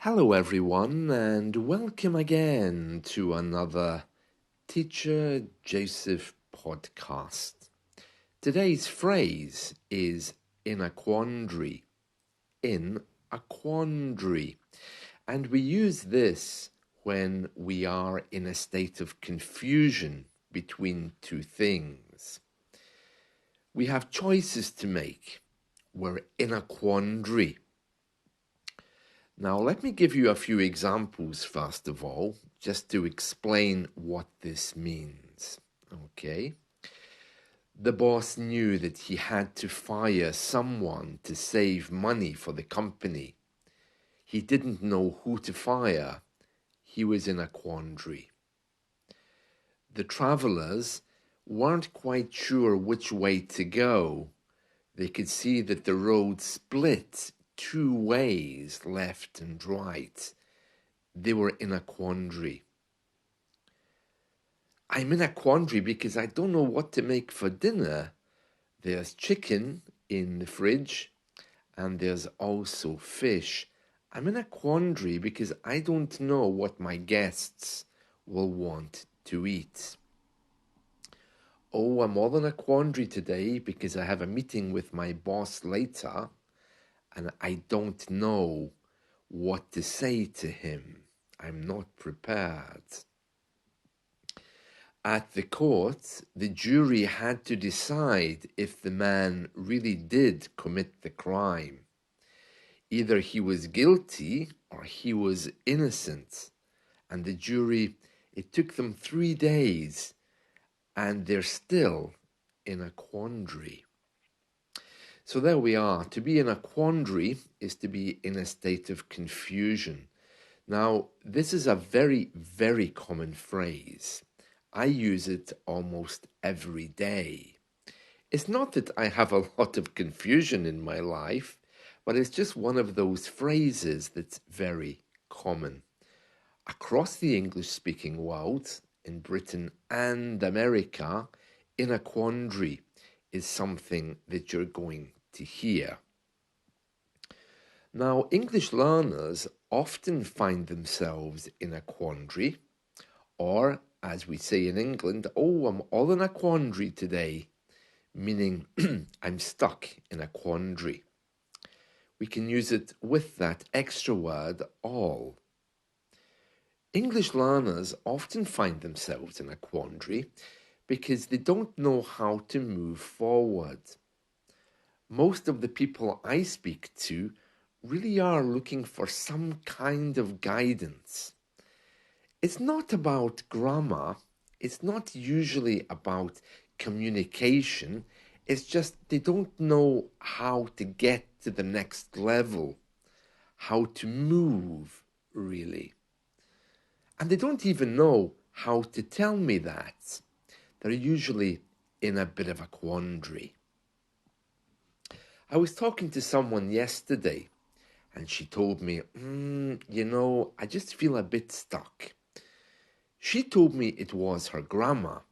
Hello, everyone, and welcome again to another Teacher Joseph podcast. Today's phrase is in a quandary. In a quandary. And we use this when we are in a state of confusion between two things. We have choices to make. We're in a quandary. Now, let me give you a few examples, first of all, just to explain what this means. Okay? The boss knew that he had to fire someone to save money for the company. He didn't know who to fire. He was in a quandary. The travelers weren't quite sure which way to go. They could see that the road split two ways, left and right. They were in a quandary. I'm in a quandary because I don't know what to make for dinner. There's chicken in the fridge and there's also fish. I'm in a quandary because I don't know what my guests will want to eat. Oh, I'm all in a quandary today because I have a meeting with my boss later and I don't know what to say to him. I'm not prepared. At the court, the jury had to decide if the man really did commit the crime. Either he was guilty or he was innocent. And the jury, it took them 3 days, and they're still in a quandary. So there we are. To be in a quandary is to be in a state of confusion. Now, this is a very, very common phrase. I use it almost every day. It's not that I have a lot of confusion in my life, but it's just one of those phrases that's very common. Across the English-speaking world, in Britain and America, in a quandary is something that you're going to hear. Now, English learners often find themselves in a quandary, or as we say in England, oh, I'm all in a quandary today, meaning I'm stuck in a quandary. We can use it with that extra word, all. English learners often find themselves in a quandary because they don't know how to move forward. Most of the people I speak to really are looking for some kind of guidance. It's not about grammar, it's not usually about communication, it's just they don't know how to get to the next level, how to move, really. And they don't even know how to tell me that. They're usually in a bit of a quandary. I was talking to someone yesterday and she told me, I just feel a bit stuck. She told me it was her grammar,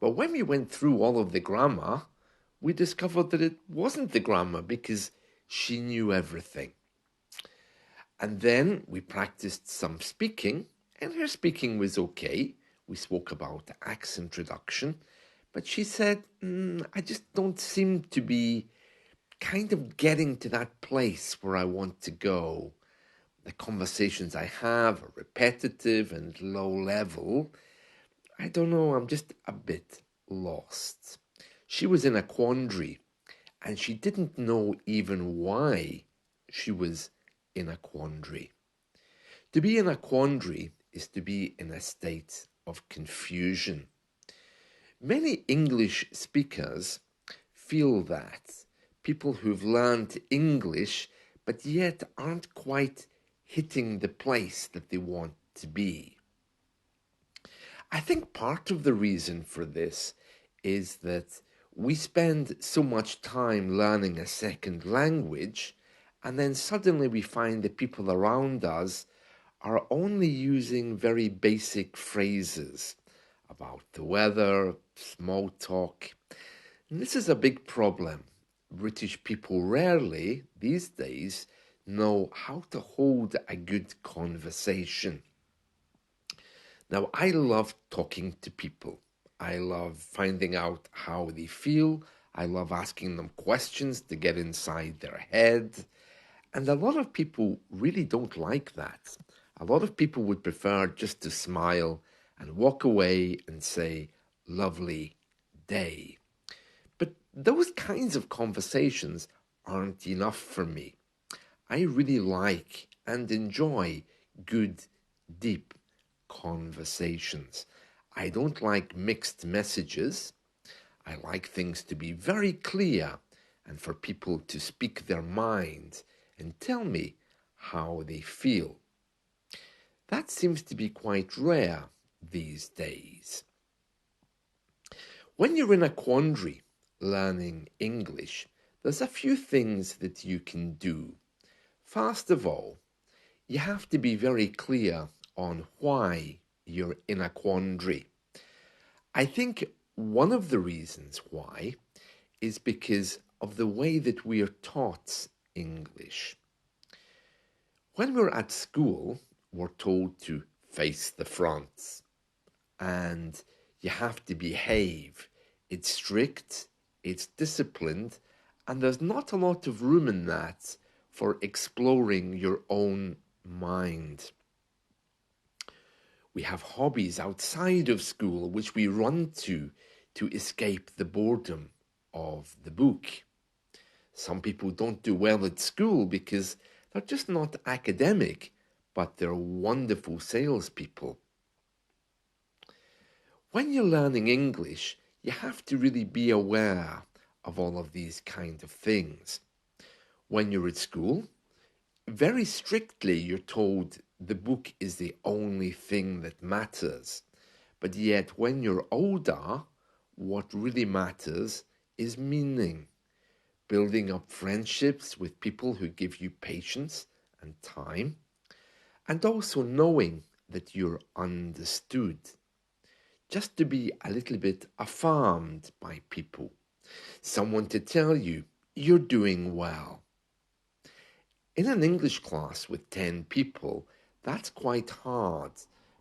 but when we went through all of the grammar, we discovered that it wasn't the grammar because she knew everything. And then we practiced some speaking, and her speaking was okay. We spoke about accent reduction, but she said, I just don't seem to be kind of getting to that place where I want to go. The conversations I have are repetitive and low level. I don't know, I'm just a bit lost. She was in a quandary, and she didn't know even why she was in a quandary. To be in a quandary is to be in a state of confusion. Many English speakers feel that. People who've learned English but yet aren't quite hitting the place that they want to be. I think part of the reason for this is that we spend so much time learning a second language, and then suddenly we find the people around us are only using very basic phrases about the weather, small talk. And this is a big problem. British people rarely, these days, know how to hold a good conversation. Now, I love talking to people. I love finding out how they feel. I love asking them questions to get inside their head. And a lot of people really don't like that. A lot of people would prefer just to smile and walk away and say, lovely day. But those kinds of conversations aren't enough for me. I really like and enjoy good, deep conversations. I don't like mixed messages. I like things to be very clear and for people to speak their mind and tell me how they feel. That seems to be quite rare these days. When you're in a quandary learning English, there's a few things that you can do. First of all, you have to be very clear on why you're in a quandary. I think one of the reasons why is because of the way that we are taught English. When we're at school, we're told to face the front and you have to behave. It's strict, it's disciplined, and there's not a lot of room in that for exploring your own mind. We have hobbies outside of school which we run to escape the boredom of the book. Some people don't do well at school because they're just not academic, but they're wonderful salespeople. When you're learning English, you have to really be aware of all of these kind of things. When you're at school, very strictly you're told the book is the only thing that matters. But yet when you're older, what really matters is meaning. Building up friendships with people who give you patience and time, and also knowing that you're understood. Just to be a little bit affirmed by people. Someone to tell you, you're doing well. In an English class with 10 people, that's quite hard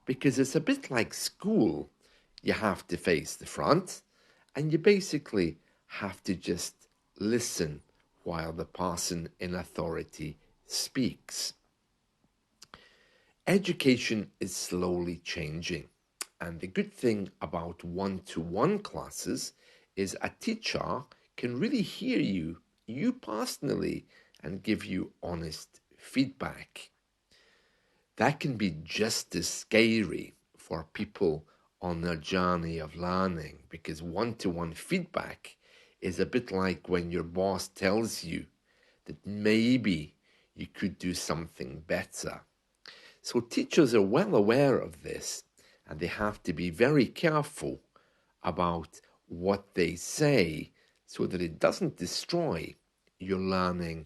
because it's a bit like school. You have to face the front and you basically have to just listen while the person in authority speaks. Education is slowly changing, and the good thing about one-to-one classes is a teacher can really hear you personally, and give you honest feedback. That can be just as scary for people on their journey of learning, because one-to-one feedback is a bit like when your boss tells you that maybe you could do something better. So teachers are well aware of this, and they have to be very careful about what they say so that it doesn't destroy your learning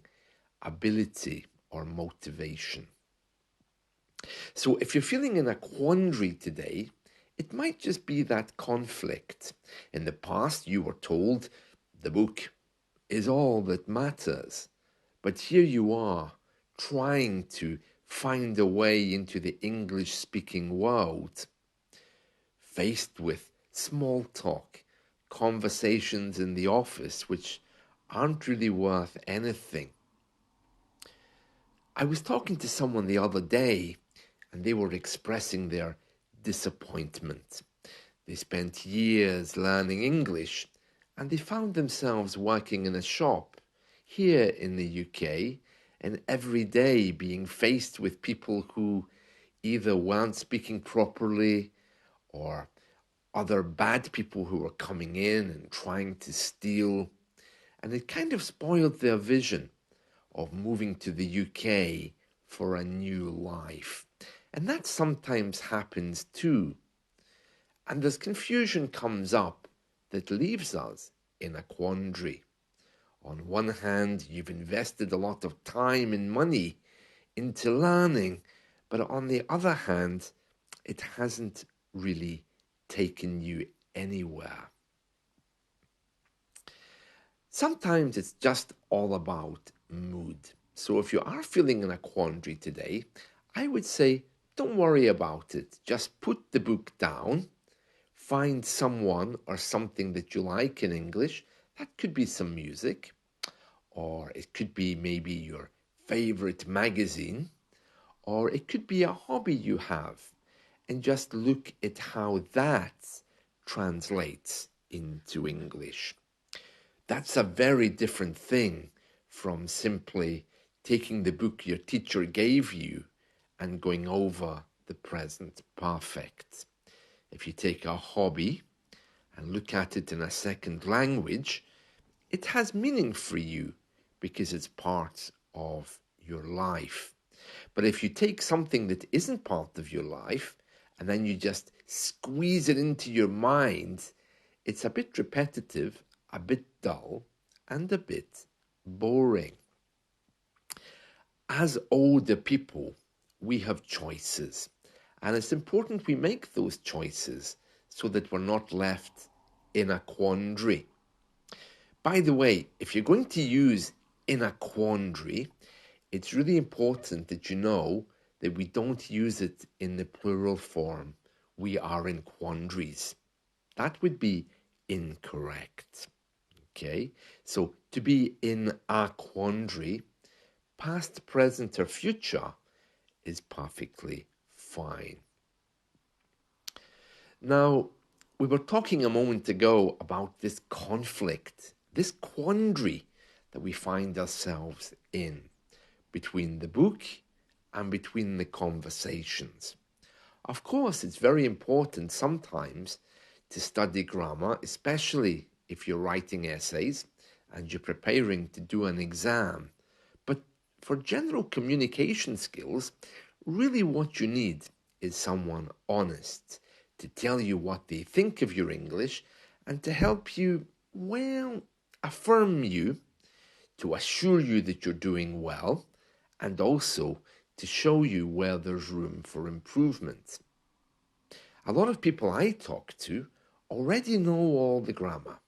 ability or motivation. So if you're feeling in a quandary today, it might just be that conflict. In the past, you were told the book is all that matters. But here you are, trying to find a way into the English-speaking world, faced with small talk, conversations in the office which aren't really worth anything. I was talking to someone the other day and they were expressing their disappointment. They spent years learning English and they found themselves working in a shop here in the UK and every day being faced with people who either weren't speaking properly or other bad people who were coming in and trying to steal. And it kind of spoiled their vision of moving to the UK for a new life. And that sometimes happens too. And as confusion comes up, that leaves us in a quandary. On one hand, you've invested a lot of time and money into learning, but on the other hand, it hasn't really taken you anywhere. Sometimes it's just all about mood. So if you are feeling in a quandary today, I would say don't worry about it. Just put the book down, find someone or something that you like in English. That could be some music, or it could be maybe your favorite magazine, or it could be a hobby you have, and just look at how that translates into English. That's a very different thing from simply taking the book your teacher gave you and going over the present perfect. If you take a hobby and look at it in a second language, it has meaning for you because it's part of your life. But if you take something that isn't part of your life and then you just squeeze it into your mind, it's a bit repetitive, a bit dull, and a bit boring. As older people, we have choices, and it's important we make those choices so that we're not left in a quandary. By the way, if you're going to use in a quandary, it's really important that you know that we don't use it in the plural form. We are in quandaries. That would be incorrect. Okay, so to be in a quandary, past, present, or future, is perfectly fine. Now, we were talking a moment ago about this conflict, this quandary that we find ourselves in between the book and between the conversations. Of course, it's very important sometimes to study grammar, especially if you're writing essays and you're preparing to do an exam. But for general communication skills, really what you need is someone honest to tell you what they think of your English and to help you, well, affirm you, to assure you that you're doing well, and also to show you where there's room for improvement. A lot of people I talk to already know all the grammar.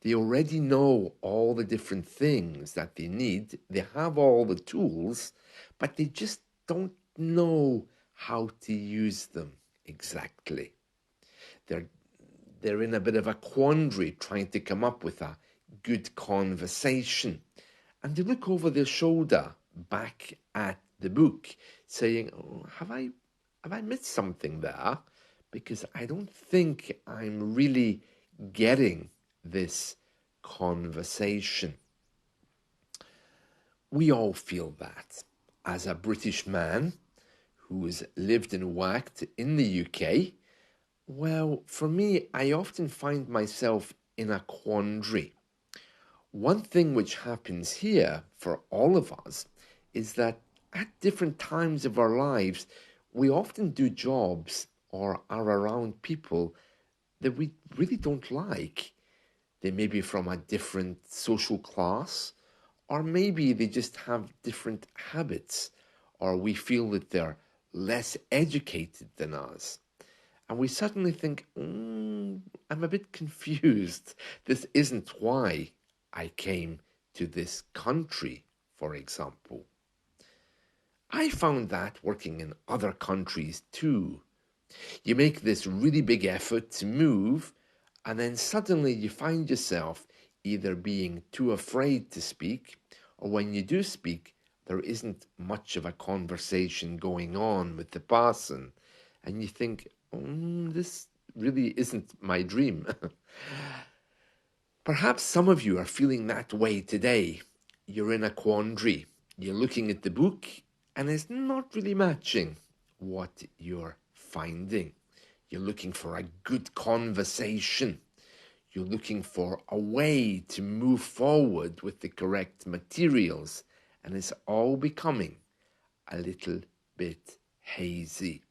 They already know all the different things that they need. They have all the tools, but they just don't know how to use them exactly. They're, they're in a bit of a quandary trying to come up with a good conversation. And they look over their shoulder back at the book, saying, oh, have I missed something there? Because I don't think I'm really getting this conversation. We all feel that. As a British man who's lived and worked in the UK, well, for me, I often find myself in a quandary. One thing which happens here for all of us is that at different times of our lives, we often do jobs or are around people that we really don't like. They may be from a different social class, or maybe they just have different habits, or we feel that they're less educated than us. And we suddenly think, I'm a bit confused. This isn't why I came to this country, for example. I found that working in other countries too. You make this really big effort to move, and then suddenly you find yourself either being too afraid to speak, or when you do speak, there isn't much of a conversation going on with the person, and you think, this really isn't my dream. Perhaps some of you are feeling that way today. You're in a quandary. You're looking at the book, and it's not really matching what you're finding. You're looking for a good conversation. You're looking for a way to move forward with the correct materials, and it's all becoming a little bit hazy.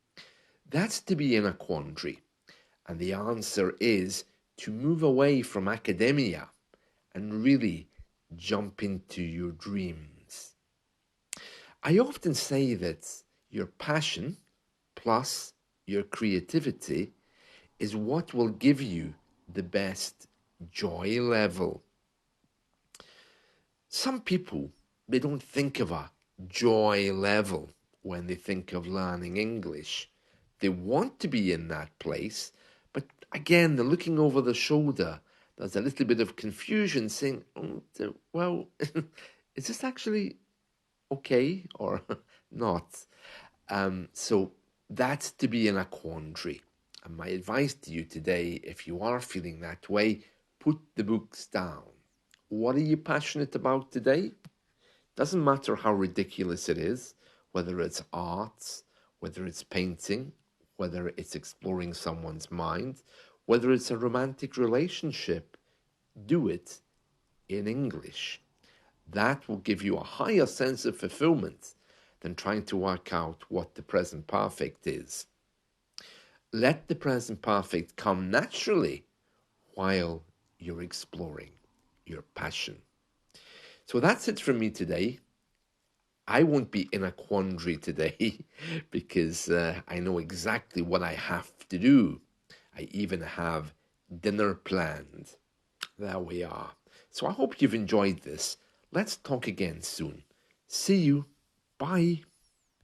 That's to be in a quandary, and the answer is to move away from academia and really jump into your dreams. I often say that your passion plus your creativity is what will give you the best joy level. Some people they don't think of a joy level when they think of learning English. They want to be in that place, but again, they're looking over the shoulder. There's a little bit of confusion saying, oh, well, is this actually okay or not? So that's to be in a quandary. And my advice to you today, if you are feeling that way, put the books down. What are you passionate about today? Doesn't matter how ridiculous it is, whether it's arts, whether it's painting, whether it's exploring someone's mind, whether it's a romantic relationship, do it in English. That will give you a higher sense of fulfillment than trying to work out what the present perfect is. Let the present perfect come naturally while you're exploring your passion. So that's it from me today. I won't be in a quandary today because I know exactly what I have to do. I even have dinner planned. There we are. So I hope you've enjoyed this. Let's talk again soon. See you. Bye.